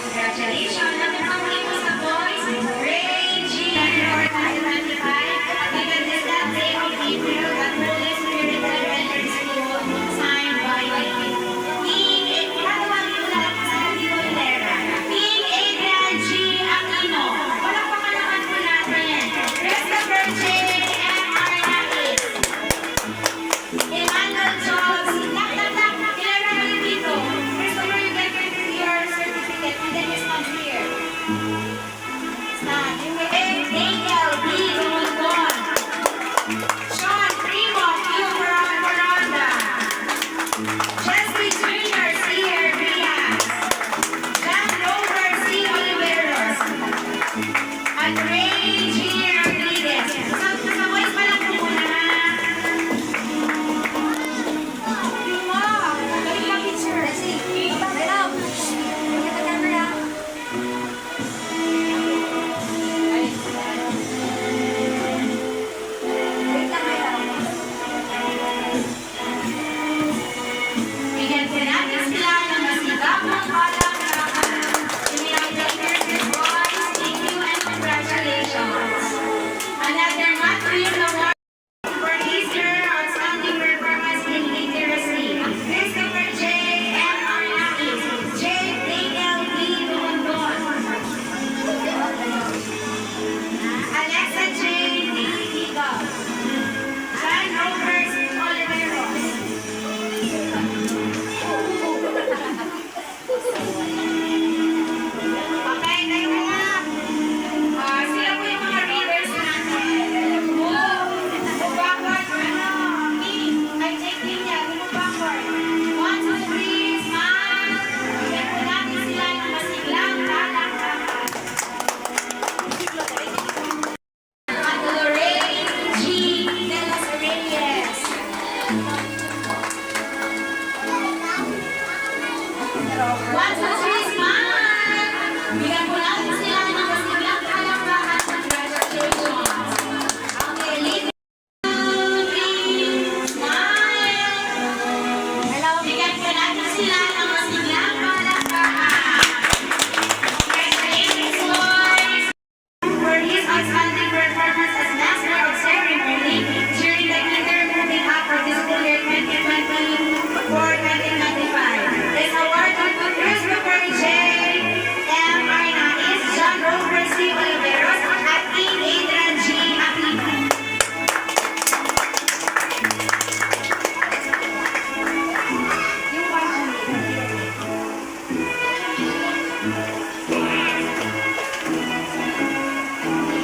Congratulations! At ang mga boys, Reggie, 2025. One, two, three, smile! Bigyan po natin sila ng masiglang palakpakan. Congratulations! Okay, ladies. Hello, bigyan po natin sila ng masiglang palakpakan. Congratulations, boys! For his outstanding performance as master of ceremony during the Kinder Moving Up for the school year 2024-2025. This award to Christopher J. M. Arnaiz, John Robert C. Oliveros, at King Adrian G. Aquino.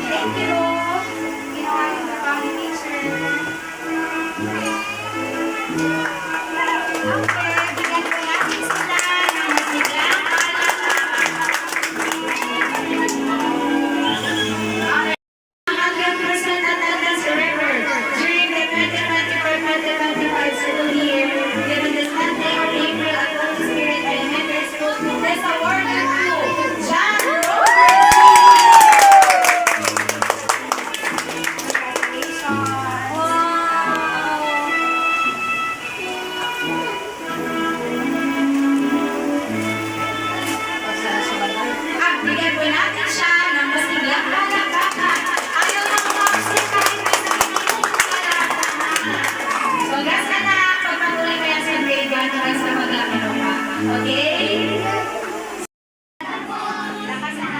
Thank you. Ginawa yung family picture. Okay, bigyan ko natin sila ng masiglang palakpakan. Okay, 100% attendance record during the 2024-2025 school year given this Monday of April at Holy Spirit Elementary School. This award is to John Robert. Bigyan po natin siya ng masiglang palakpakan. Ayaw na kumapsin kahit may sabihin ng palakpakan. So, gas ka na. Pagpatuloy mo yan sa grade 1 hanggang sa maglaki pa. Okay? Lakas na.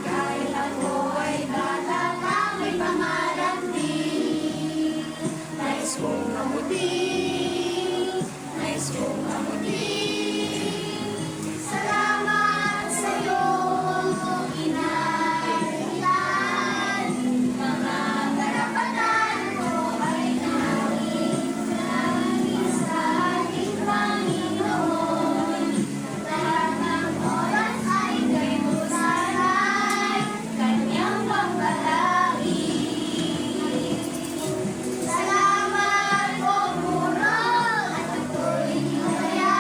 Kahit ako ay bata pa, may pangarap din. Nais kong mabuti, nais kong mabuti. Salamat sa'yo, inailan. Mga karapatan ko ay nangis sa ating Panginoon. Lahat ng oras ay kay Musaray, kanyang pagpalagi. Salamat po, Puro, at ako'y hinaya.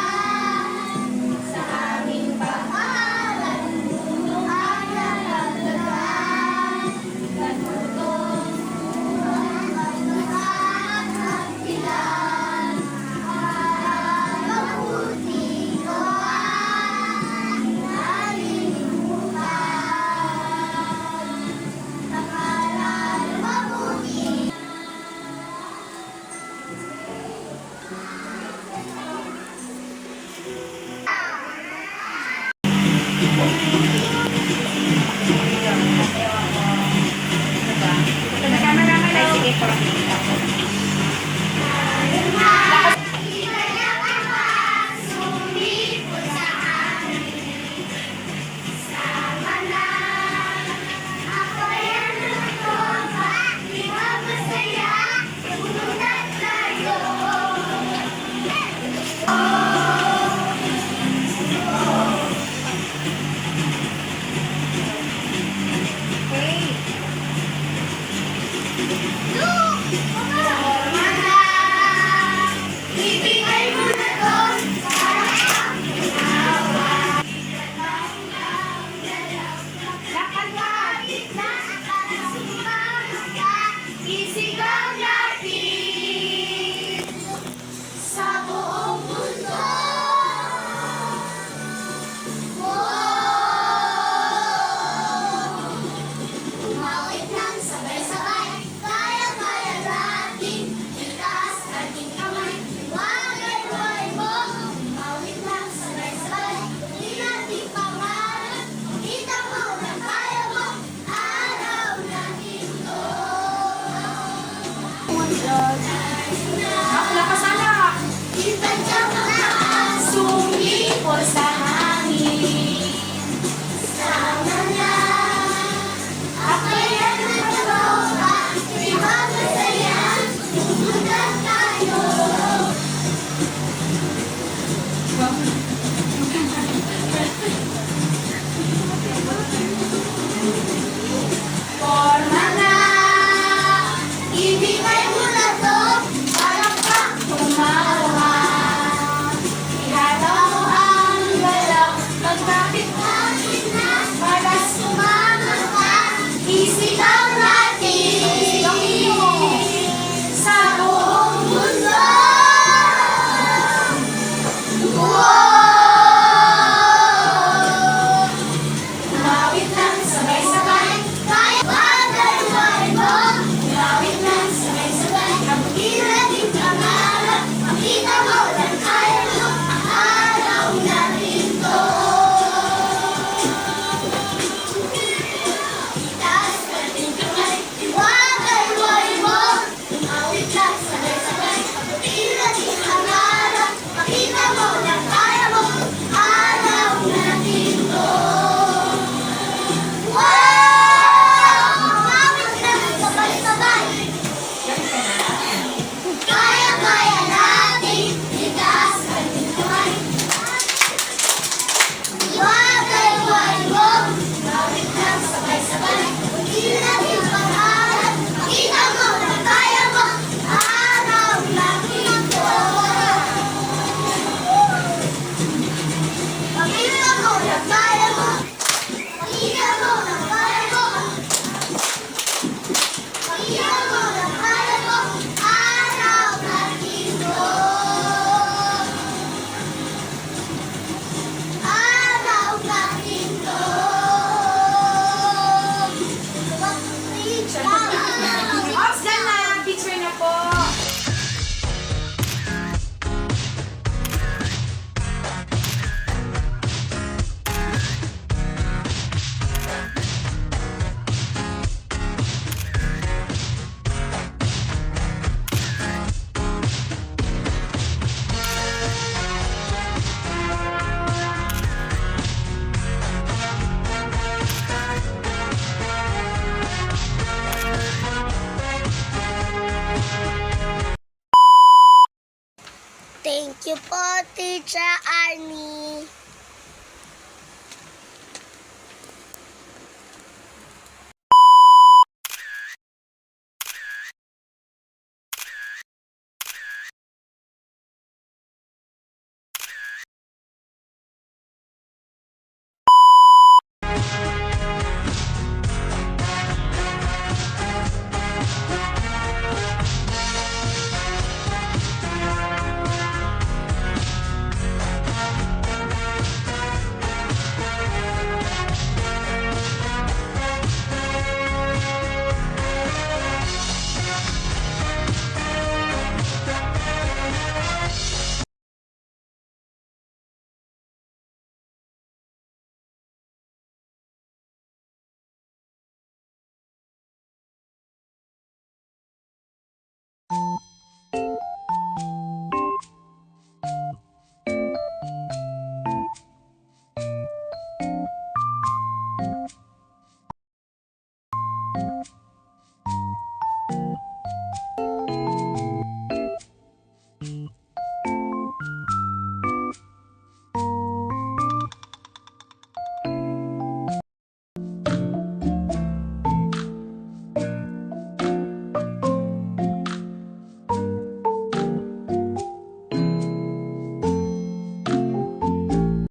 Siya, Arnie.